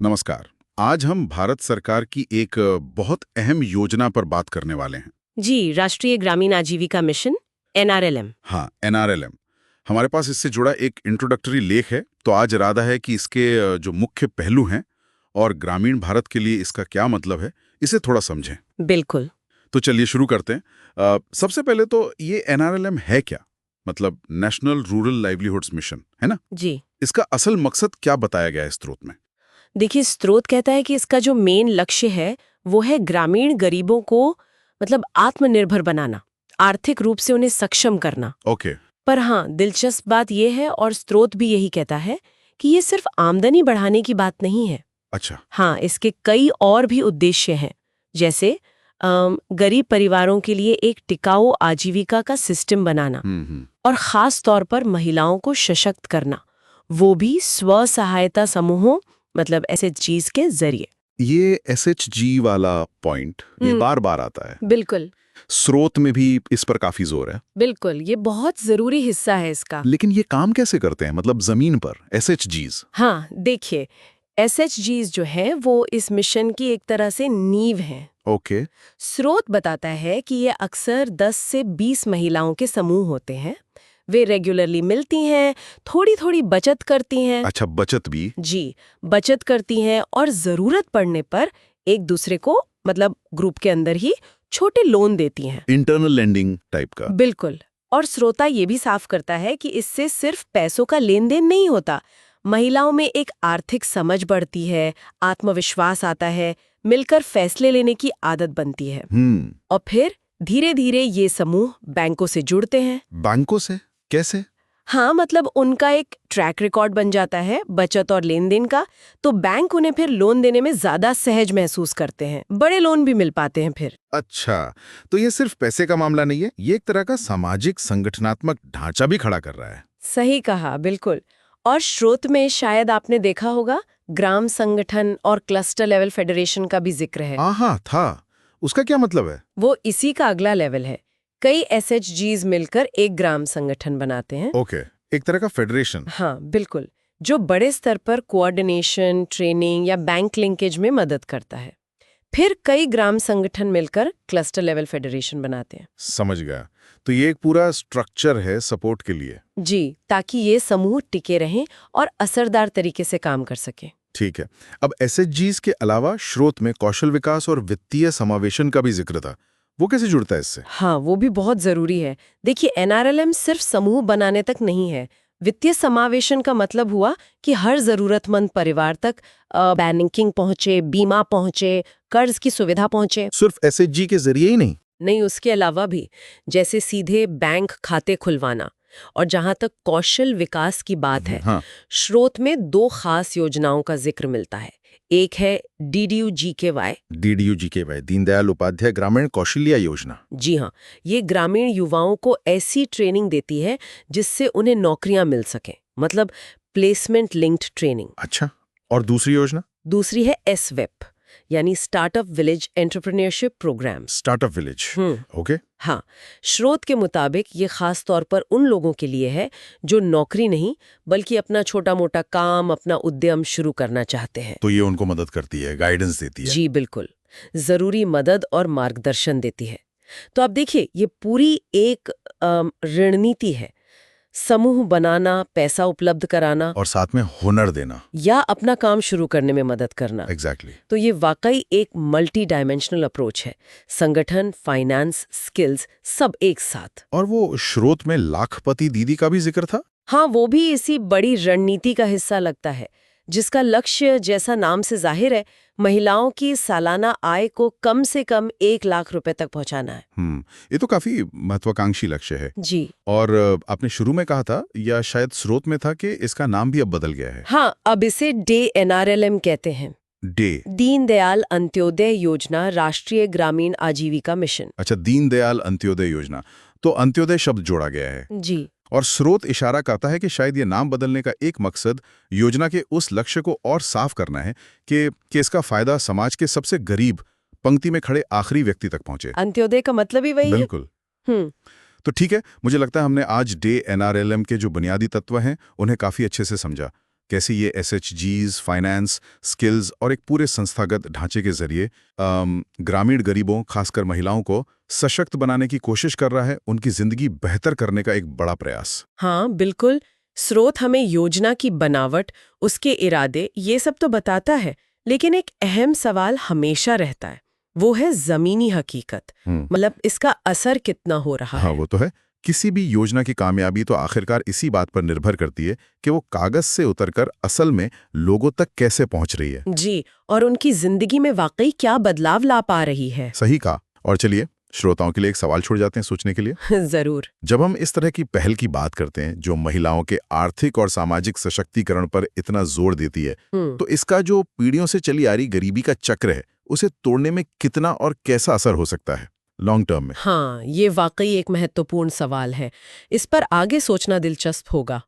नमस्कार। आज हम भारत सरकार की एक बहुत अहम योजना पर बात करने वाले हैं। जी, राष्ट्रीय ग्रामीण आजीविका मिशन NRLM। हाँ, NRLM। हमारे पास इससे जुड़ा एक इंट्रोडक्टरी लेख है, तो आज इरादा है कि इसके जो मुख्य पहलू हैं और ग्रामीण भारत के लिए इसका क्या मतलब है, इसे थोड़ा समझें। बिल्कुल। तो चलिए शुरू करते हैं। सबसे पहले तो ये NRLM है क्या? मतलब नेशनल रूरल लाइवलीहुड्स मिशन, है ना? जी, इसका असल मकसद क्या बताया गया है स्रोत में? देखिए स्रोत कहता है कि इसका जो मेन लक्ष्य है वो है ग्रामीण गरीबों को मतलब आत्मनिर्भर बनाना, आर्थिक रूप से उन्हें सक्षम करना। ओके। पर हाँ, दिलचस्प बात यह है और स्रोत भी यही कहता है कि ये सिर्फ आमदनी बढ़ाने की बात नहीं है। अच्छा। हाँ, इसके कई और भी उद्देश्य हैं, जैसे गरीब परिवारों के लिए एक टिकाऊ आजीविका का सिस्टम बनाना और खास तौर पर महिलाओं को सशक्त करना, वो भी स्व सहायता समूहों मतलब SHGs के जरिए। ये SHG वाला पॉइंट ये बार बार आता है। बिल्कुल स्रोत में भी इस पर काफी जोर है। बिल्कुल, ये बहुत जरूरी हिस्सा है इसका। लेकिन ये काम कैसे करते हैं, मतलब जमीन पर SHGs? हाँ, देखिए SHGs जो है वो इस मिशन की एक तरह से नींव है। ओके। स्रोत बताता है कि ये अक्सर 10 से 20 महिलाओं के समूह होते हैं। वे रेगुलरली मिलती हैं, थोड़ी थोड़ी बचत करती हैं। अच्छा, बचत भी? जी, बचत करती हैं और जरूरत पड़ने पर एक दूसरे को मतलब ग्रुप के अंदर ही छोटे लोन देती हैं। इंटरनल लेंडिंग टाइप का? बिल्कुल। और श्रोता ये भी साफ करता है कि इससे सिर्फ पैसों का लेन देन नहीं होता, महिलाओं में एक आर्थिक समझ बढ़ती है, आत्मविश्वास आता है, मिलकर फैसले लेने की आदत बनती है। और फिर धीरे धीरे ये समूह बैंकों से जुड़ते हैं। बैंकों से कैसे? हाँ, मतलब उनका एक ट्रैक रिकॉर्ड बन जाता है बचत और लेन देन का, तो बैंक उन्हें फिर लोन देने में ज्यादा सहज महसूस करते हैं, बड़े लोन भी मिल पाते हैं फिर। अच्छा, तो ये सिर्फ पैसे का मामला नहीं है, ये एक तरह का सामाजिक संगठनात्मक ढांचा भी खड़ा कर रहा है। सही कहा, बिल्कुल। और स्रोत में शायद आपने देखा होगा ग्राम संगठन और क्लस्टर लेवल फेडरेशन का भी जिक्र है। हाँ था। उसका क्या मतलब है? वो इसी का अगला लेवल है। कई SHGs मिलकर एक ग्राम संगठन बनाते हैं। ओके, एक तरह का फेडरेशन। हाँ, बिल्कुल, जो बड़े स्तर पर कोऑर्डिनेशन, ट्रेनिंग या बैंक लिंकेज में मदद करता है। फिर कई ग्राम संगठन मिलकर क्लस्टर लेवल फेडरेशन बनाते हैं। समझ गया। तो ये एक पूरा स्ट्रक्चर है सपोर्ट के लिए। जी, ताकि ये समूह टिके रहें और असरदार तरीके से काम कर सके। ठीक है। अब SHGs के अलावा स्रोत में कौशल विकास और वित्तीय समावेशन का भी जिक्र था, वो कैसे जुड़ता है इससे? हाँ, वो भी बहुत जरूरी है। देखिए NRLM सिर्फ समूह बनाने तक नहीं है। वित्तीय समावेशन का मतलब हुआ कि हर जरूरतमंद परिवार तक बैंकिंग पहुंचे, बीमा पहुंचे, कर्ज की सुविधा पहुंचे। सिर्फ SHG के जरिए ही नहीं? नहीं, उसके अलावा भी, जैसे सीधे बैंक खाते खुलवाना। और जहां तक कौशल विकास की बात है, हाँ। स्रोत में 2 खास योजनाओं का जिक्र मिलता है। एक है DDU-GKY। DDU-GKY, दीनदयाल उपाध्याय ग्रामीण कौशल्या योजना। जी हाँ, ये ग्रामीण युवाओं को ऐसी ट्रेनिंग देती है जिससे उन्हें नौकरियां मिल सकें, मतलब प्लेसमेंट लिंक्ड ट्रेनिंग। अच्छा, और दूसरी योजना? दूसरी है SWEP यानी startup village entrepreneurship programme. Startup village. Okay. हाँ, स्रोत के मुताबिक ये खास तौर पर उन लोगों के लिए है जो नौकरी नहीं बल्कि अपना छोटा मोटा काम, अपना उद्यम शुरू करना चाहते हैं। तो ये उनको मदद करती है, गाइडेंस देती है? जी बिल्कुल, जरूरी मदद और मार्गदर्शन देती है। तो आप देखिए, ये पूरी एक रणनीति है, समूह बनाना, पैसा उपलब्ध कराना और साथ में हुनर देना। या अपना काम शुरू करने में मदद करना। एग्जैक्टली। तो ये वाकई एक मल्टी डायमेंशनल अप्रोच है, संगठन, फाइनेंस, स्किल्स सब एक साथ। और वो स्रोत में लाखपति दीदी का भी जिक्र था? हाँ, वो भी इसी बड़ी रणनीति का हिस्सा लगता है, जिसका लक्ष्य जैसा नाम से जाहिर है, महिलाओं की सालाना आय को कम से कम 1 लाख रुपए तक पहुंचाना है। ये तो काफी महत्वाकांक्षी लक्ष्य है। जी। और आपने शुरू में कहा था, या शायद स्रोत में था, कि इसका नाम भी अब बदल गया है। हाँ, अब इसे डे NRLM कहते हैं। डे? दीनदयाल अंत्योदय योजना, राष्ट्रीय ग्रामीण आजीविका मिशन। अच्छा, दीनदयाल अंत्योदय योजना। तो अंत्योदय शब्द जोड़ा गया है। जी। और स्रोत इशारा करता है कि शायद ये नाम बदलने का एक मकसद योजना के उस लक्ष्य को और साफ करना है कि इसका फायदा समाज के सबसे गरीब, पंक्ति में खड़े आखिरी व्यक्ति तक पहुंचे। अंत्योदय का मतलब ही वही है। बिल्कुल। तो ठीक है, मुझे लगता है हमने आज डे NRLM के जो बुनियादी तत्व हैं उन्हें काफी अच्छे से समझा। कैसे ये SHGs, फाइनेंस, स्किल्स और एक पूरे संस्थागत ढांचे के जरिए ग्रामीण गरीबों, खासकर महिलाओं को सशक्त बनाने की कोशिश कर रहा है, उनकी जिंदगी बेहतर करने का एक बड़ा प्रयास। हाँ, बिल्कुल। स्रोत हमें योजना की बनावट, उसके इरादे, ये सब तो बताता है, लेकिन एक अहम सवाल हमेशा रहता है, वो है जमीनी हकीकत। मतलब इसका असर कितना हो रहा हाँ, है। वो तो है। किसी भी योजना की कामयाबी तो आखिरकार इसी बात पर निर्भर करती है कि वो कागज से उतरकर असल में लोगों तक कैसे पहुंच रही है। जी, और उनकी जिंदगी में वाकई क्या बदलाव ला पा रही है। सही कहा। और चलिए, श्रोताओं के लिए एक सवाल छोड़ जाते हैं सोचने के लिए। जरूर। जब हम इस तरह की पहल की बात करते हैं जो महिलाओं के आर्थिक और सामाजिक सशक्तिकरण पर इतना जोर देती है, तो इसका जो पीढ़ियों से चली आ रही गरीबी का चक्र है, उसे तोड़ने में कितना और कैसा असर हो सकता है लॉन्ग टर्म में? हाँ, ये वाकई एक महत्वपूर्ण सवाल है। इस पर आगे सोचना दिलचस्प होगा।